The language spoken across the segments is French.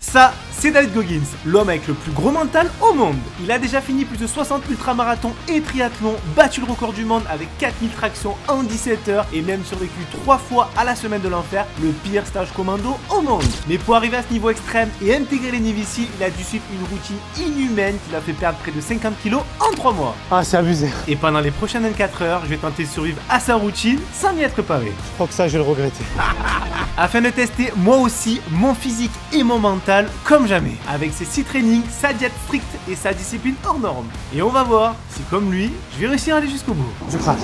Ça, c'est David Goggins, l'homme avec le plus gros mental au monde. Il a déjà fini plus de 60 ultramarathons et triathlons, battu le record du monde avec 4000 tractions en 17 heures et même survécu 3 fois à la semaine de l'enfer, le pire stage commando au monde. Mais pour arriver à ce niveau extrême et intégrer les Navy Seals, il a dû suivre une routine inhumaine qui l'a fait perdre près de 50 kilos en 3 mois. Ah, c'est abusé. Et pendant les prochaines 24 heures, je vais tenter de survivre à sa routine sans m'y être préparé. Je crois que ça, je vais le regretter. Afin de tester moi aussi mon physique et mon mental comme jamais, avec ses 6 trainings, sa diète stricte et sa discipline hors norme. Et on va voir si comme lui, je vais réussir à aller jusqu'au bout. Je craque.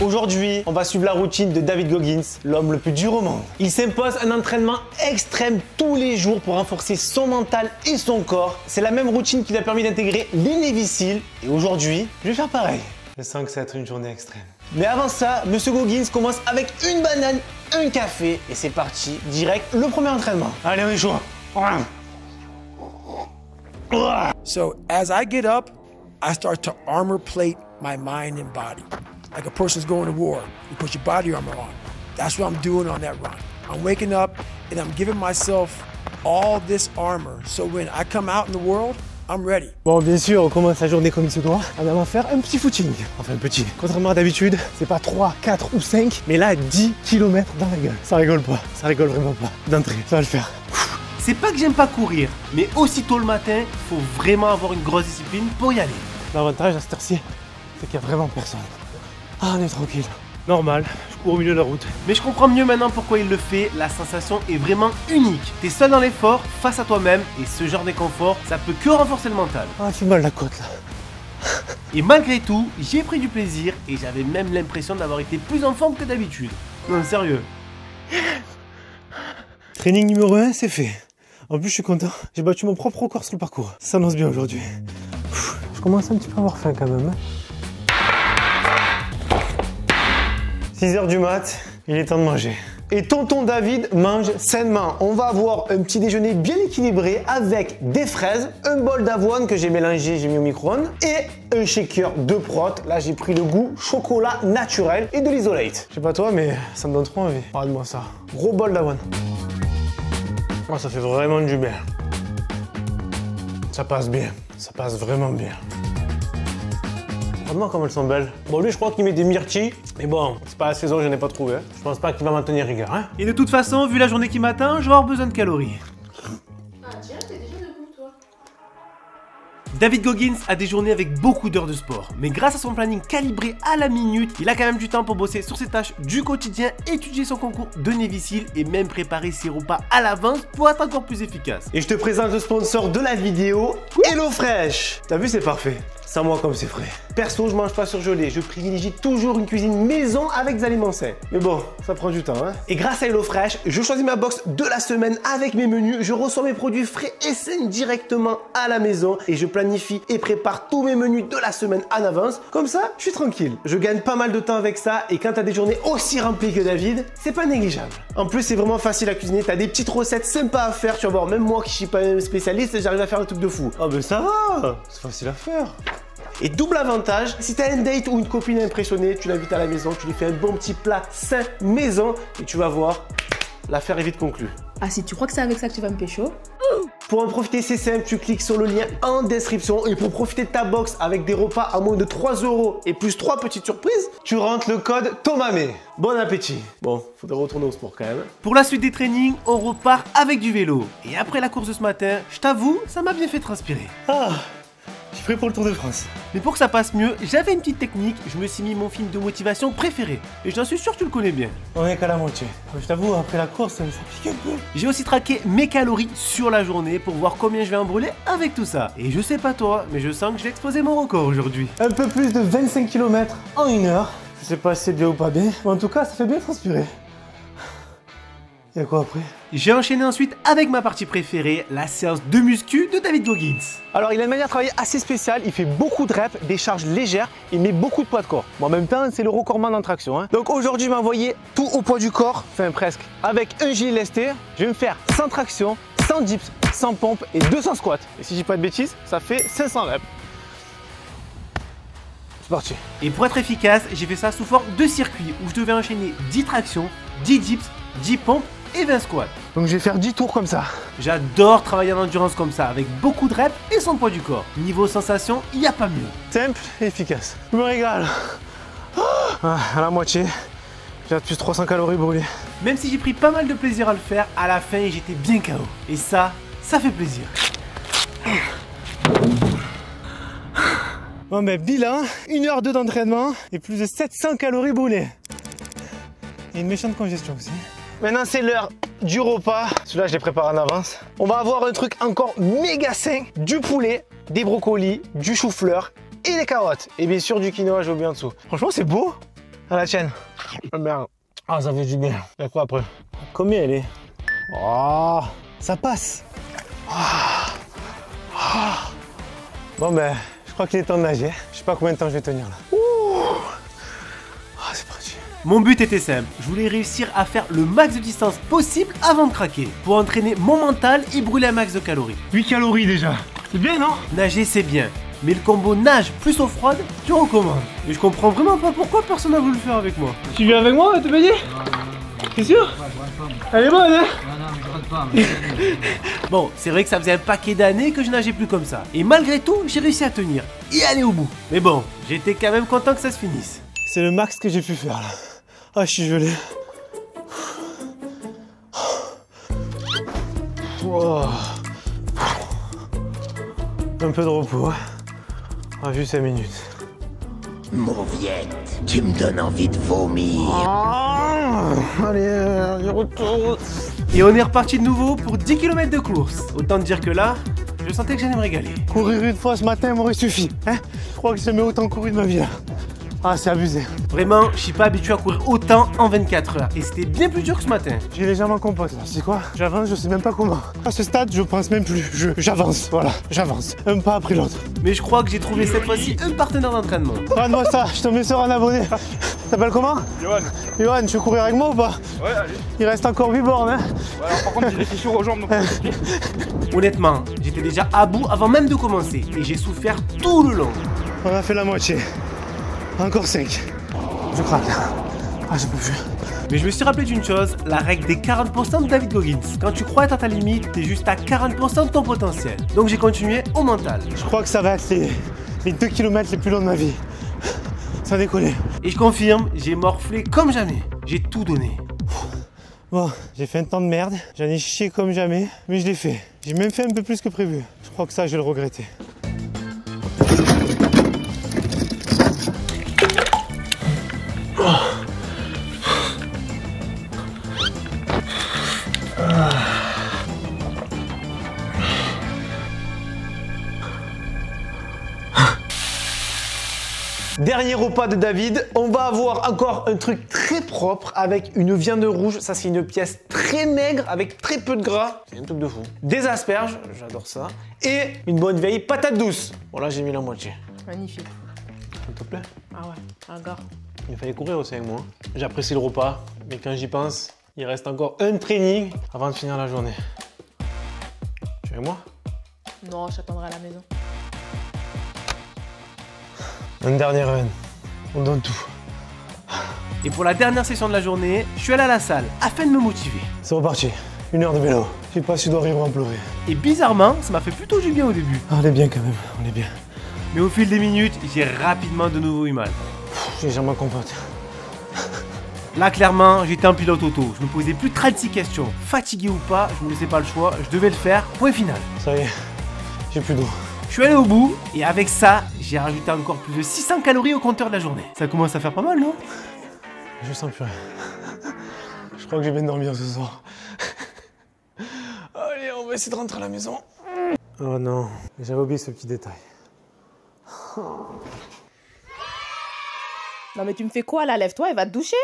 Aujourd'hui, on va suivre la routine de David Goggins, l'homme le plus dur au monde. Il s'impose un entraînement extrême tous les jours pour renforcer son mental et son corps. C'est la même routine qui lui a permis d'intégrer les Navy Seals. Et aujourd'hui, je vais faire pareil. Je sens que ça va être une journée extrême. Mais avant ça, Monsieur Goggins commence avec une banane, un café et c'est parti, direct le premier entraînement. Allez, on est chaud. So as I get up, I start to armor plate my mind and body. Like a person's going to war, you put your body armor on. That's what I'm doing on that run. I'm waking up and I'm giving myself all this armor. So when I come out in the world, I'm ready. Bon, bien sûr, on commence la journée comme il se doit. On va faire un petit footing. Enfin, un petit. Contrairement à d'habitude, c'est pas 3, 4 ou 5, mais là, 10 km dans la gueule. Ça rigole pas. Ça rigole vraiment pas. D'entrée, ça va le faire. C'est pas que j'aime pas courir, mais aussitôt le matin, faut vraiment avoir une grosse discipline pour y aller. L'avantage à cette heure-ci, c'est qu'il y a vraiment personne. Ah, on est tranquille. Normal, je cours au milieu de la route. Mais je comprends mieux maintenant pourquoi il le fait, la sensation est vraiment unique. T'es seul dans l'effort, face à toi-même, et ce genre d'inconfort, ça peut que renforcer le mental. Ah, fait mal la côte là. Et malgré tout, j'ai pris du plaisir, et j'avais même l'impression d'avoir été plus en forme que d'habitude. Non, sérieux. Training numéro 1, c'est fait. En plus, je suis content. J'ai battu mon propre record sur le parcours. Ça s'annonce bien aujourd'hui. Je commence un petit peu à avoir faim quand même. 6h du mat, il est temps de manger. Et tonton David mange sainement. On va avoir un petit déjeuner bien équilibré avec des fraises, un bol d'avoine que j'ai mélangé, j'ai mis au micro-ondes et un shaker de prot. Là, j'ai pris le goût chocolat naturel et de l'isolate. Je sais pas toi, mais ça me donne trop envie. Regarde-moi ça. Gros bol d'avoine. Oh, ça fait vraiment du bien. Ça passe bien. Ça passe vraiment bien. Regarde-moi comme elles sont belles. Bon, lui, je crois qu'il met des myrtilles. Mais bon, c'est pas la saison, je n'ai pas trouvé. Je pense pas qu'il va m'en tenir rigueur. Hein. Et de toute façon, vu la journée qui m'attend, je vais avoir besoin de calories. Ah tiens, t'es déjà debout toi. David Goggins a des journées avec beaucoup d'heures de sport, mais grâce à son planning calibré à la minute, il a quand même du temps pour bosser sur ses tâches du quotidien, étudier son concours de Navy Seals et même préparer ses repas à l'avance pour être encore plus efficace. Et je te présente le sponsor de la vidéo, HelloFresh. T'as vu, c'est parfait. Sans moi comme c'est frais. Perso, je mange pas surgelé. Je privilégie toujours une cuisine maison avec des aliments sains. Mais bon, ça prend du temps, hein. Et grâce à HelloFresh, je choisis ma box de la semaine avec mes menus. Je reçois mes produits frais et sains directement à la maison. Et je planifie et prépare tous mes menus de la semaine en avance. Comme ça, je suis tranquille. Je gagne pas mal de temps avec ça. Et quand t'as des journées aussi remplies que David, c'est pas négligeable. En plus, c'est vraiment facile à cuisiner. T'as des petites recettes sympas à faire. Tu vas voir, même moi qui suis pas un spécialiste, j'arrive à faire un truc de fou. Oh ben ça va, c'est facile à faire. Et double avantage, si t'as un date ou une copine impressionnée, tu l'invites à la maison, tu lui fais un bon petit plat sain maison et tu vas voir, l'affaire est vite conclue. Ah si tu crois que c'est avec ça que tu vas me pécho? Pour en profiter, c'est simple, tu cliques sur le lien en description et pour profiter de ta box avec des repas à moins de 3 € et plus 3 petites surprises, tu rentres le code TOMAME. Bon appétit. Bon, faudrait retourner au sport quand même. Pour la suite des trainings, on repart avec du vélo. Et après la course de ce matin, je t'avoue, ça m'a bien fait transpirer. Ah, je suis prêt pour le Tour de France. Mais pour que ça passe mieux, j'avais une petite technique, je me suis mis mon film de motivation préféré. Et j'en suis sûr que tu le connais bien. On est qu'à la moitié. Je t'avoue, après la course, ça pique un peu. J'ai aussi traqué mes calories sur la journée pour voir combien je vais en brûler avec tout ça. Et je sais pas toi, mais je sens que je vais exploser mon record aujourd'hui. Un peu plus de 25 km en 1 heure. Je sais pas si c'est bien ou pas bien, mais en tout cas, ça fait bien transpirer. Et quoi après? J'ai enchaîné ensuite avec ma partie préférée, la séance de muscu de David Goggins. Alors il a une manière de travailler assez spéciale, il fait beaucoup de reps, des charges légères, il met beaucoup de poids de corps. Bon, en même temps, c'est le recordman en traction. Hein. Donc aujourd'hui, il m'a envoyé tout au poids du corps, enfin presque. Avec un gilet lesté, je vais me faire 100 tractions, 100 dips, 100 pompes et 200 squats. Et si je dis pas de bêtises, ça fait 500 reps. c'est parti. Et pour être efficace, j'ai fait ça sous forme de circuit où je devais enchaîner 10 tractions, 10 dips, 10 pompes et 20 squats. Donc je vais faire 10 tours comme ça. J'adore travailler en endurance comme ça, avec beaucoup de reps et son poids du corps. Niveau sensation, il n'y a pas mieux. Simple et efficace. Je me régale. Ah, à la moitié, j'ai plus 300 calories brûlées. Même si j'ai pris pas mal de plaisir à le faire, à la fin j'étais bien KO. Et ça fait plaisir. Bon ben bilan, 1h02 d'entraînement et plus de 700 calories brûlées. Et une méchante congestion aussi. Maintenant c'est l'heure du repas. Celui-là je les prépare en avance. On va avoir un truc encore méga sain. Du poulet, des brocolis, du chou-fleur et des carottes. Et bien sûr du quinoa, j'ai oublié en dessous. Franchement c'est beau. À la tienne. Ah merde. Ah ça fait du bien. Et quoi après? Combien elle est? Oh, ça passe. Bon ben, je crois qu'il est temps de nager. Je sais pas combien de temps je vais tenir là. C'est parti. Mon but était simple, je voulais réussir à faire le max de distance possible avant de craquer, pour entraîner mon mental et brûler un max de calories. 8 calories déjà. C'est bien non? Nager c'est bien, mais le combo nage plus eau froide, je recommande. Et je comprends vraiment pas pourquoi personne n'a voulu le faire avec moi. Tu viens avec moi, te baigner? T'es sûr? Elle est bonne hein? Bon, c'est vrai que ça faisait un paquet d'années que je nageais plus comme ça. Et malgré tout, j'ai réussi à tenir et aller au bout. Mais bon, j'étais quand même content que ça se finisse. C'est le max que j'ai pu faire là. Ah, je suis gelé. Oh. Un peu de repos. Ah, juste 5 minutes. Mauviette, tu me donnes envie de vomir. Allez, je retourne. Et on est reparti de nouveau pour 10 km de course. Autant te dire que là, je sentais que j'allais me régaler. Courir une fois ce matin m'aurait suffi. Hein, je crois que j'ai jamais autant couru de ma vie là. Ah, c'est abusé. Vraiment, je suis pas habitué à courir autant en 24 heures. Et c'était bien plus dur que ce matin. J'ai les jambes en compote là. C'est quoi? J'avance, je sais même pas comment. À ce stade, je pense même plus. J'avance, voilà, j'avance. Un pas après l'autre. Mais je crois que j'ai trouvé cette fois-ci un partenaire d'entraînement. Regarde-moi ça, je te mets sur un abonné. T'appelles comment? Johan. Johan, tu veux courir avec moi ou pas? Ouais, allez. Il reste encore 8 bornes, hein? Ouais, alors, par contre, j'ai des fissures aux jambes. Donc... Honnêtement, j'étais déjà à bout avant même de commencer. Et j'ai souffert tout le long. On a fait la moitié. Encore 5. Je craque. Ah, je peux plus. Mais je me suis rappelé d'une chose, la règle des 40% de David Goggins. Quand tu crois être à ta limite, t'es juste à 40% de ton potentiel. Donc j'ai continué au mental. Je crois que ça va être les 2 km les plus longs de ma vie. Sans déconner. Et je confirme, j'ai morflé comme jamais. J'ai tout donné. Bon, j'ai fait un temps de merde. J'en ai chié comme jamais, mais je l'ai fait. J'ai même fait un peu plus que prévu. Je crois que ça, je vais le regretter. Dernier repas de David, on va avoir encore un truc très propre avec une viande rouge. Ça, c'est une pièce très maigre avec très peu de gras. C'est un truc de fou. Des asperges, j'adore ça. Et une bonne vieille patate douce. Bon, là, j'ai mis la moitié. Magnifique. S'il te plaît. Ah ouais, regarde. Il fallait courir aussi avec moi. J'apprécie le repas, mais quand j'y pense, il reste encore un training avant de finir la journée. Tu es avec moi? Non, je t'attendrai à la maison. Un dernier run. On donne tout. Et pour la dernière session de la journée, je suis allé à la salle afin de me motiver. C'est reparti. 1 heure de vélo. Je sais pas si je dois rire ou en pleurer. Et bizarrement, ça m'a fait plutôt du bien au début. Ah, on est bien quand même, on est bien. Mais au fil des minutes, j'ai rapidement de nouveau eu mal. J'ai jamais compote. Là, clairement, j'étais en pilote auto. Je me posais plus de 36 questions. Fatigué ou pas, je me laissais pas le choix. Je devais le faire. Point final. Ça y est, j'ai plus d'eau. Je suis allé au bout et avec ça, j'ai rajouté encore plus de 600 calories au compteur de la journée. Ça commence à faire pas mal, non? Je sens plus rien. Je crois que je vais dormir ce soir. Allez, on va essayer de rentrer à la maison. Oh non, j'avais oublié ce petit détail. Non mais tu me fais quoi là? Lève-toi, elle va te doucher.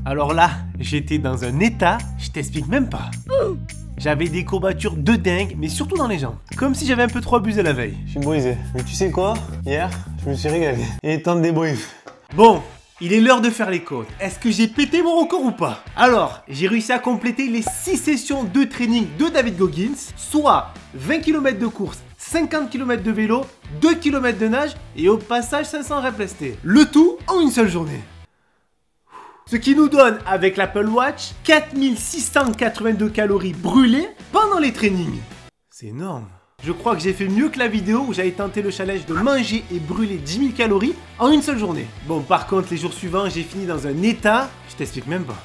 Alors là, j'étais dans un état, je t'explique même pas. J'avais des courbatures de dingue, mais surtout dans les jambes. Comme si j'avais un peu trop abusé la veille. Je suis brisé. Mais tu sais quoi? Hier, je me suis régalé. Il est temps de débrief. Bon, il est l'heure de faire les côtes. Est-ce que j'ai pété mon record ou pas? Alors, j'ai réussi à compléter les 6 sessions de training de David Goggins, soit 20 km de course 50 km de vélo, 2 km de nage et au passage 500 reps lestés. Le tout en une seule journée. Ce qui nous donne, avec l'Apple Watch, 4682 calories brûlées pendant les trainings. C'est énorme. Je crois que j'ai fait mieux que la vidéo où j'avais tenté le challenge de manger et brûler 10 000 calories en une seule journée. Bon, par contre, les jours suivants, j'ai fini dans un état, je t'explique même pas.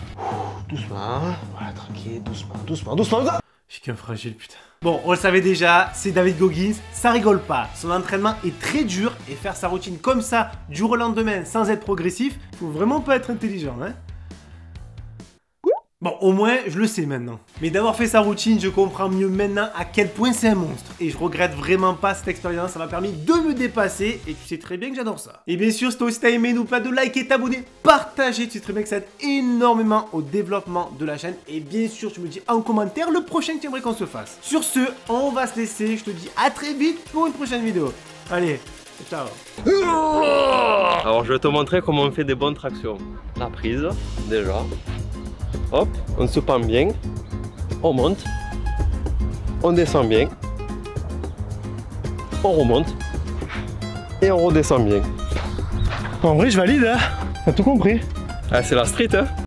Doucement, voilà, tranquille, doucement. Je suis qu'un fragile, putain. Bon, on le savait déjà, c'est David Goggins, ça rigole pas. Son entraînement est très dur et faire sa routine comme ça, du jour au lendemain, sans être progressif, faut vraiment pas être intelligent, hein. Bon, au moins, je le sais maintenant. Mais d'avoir fait sa routine, je comprends mieux maintenant à quel point c'est un monstre. Et je regrette vraiment pas cette expérience, ça m'a permis de me dépasser. Et tu sais très bien que j'adore ça. Et bien sûr, si toi aussi t'as aimé, n'oublie pas de liker, t'abonner, partager. Tu sais très bien que ça aide énormément au développement de la chaîne. Et bien sûr, tu me dis en commentaire le prochain que tu aimerais qu'on se fasse. Sur ce, on va se laisser. Je te dis à très vite pour une prochaine vidéo. Allez, ciao. Alors je vais te montrer comment on fait des bonnes tractions. La prise, déjà. Hop, on se pend bien, on monte, on descend bien, on remonte et on redescend bien. En vrai, je valide, hein. T'as tout compris. Ah, c'est la street, hein.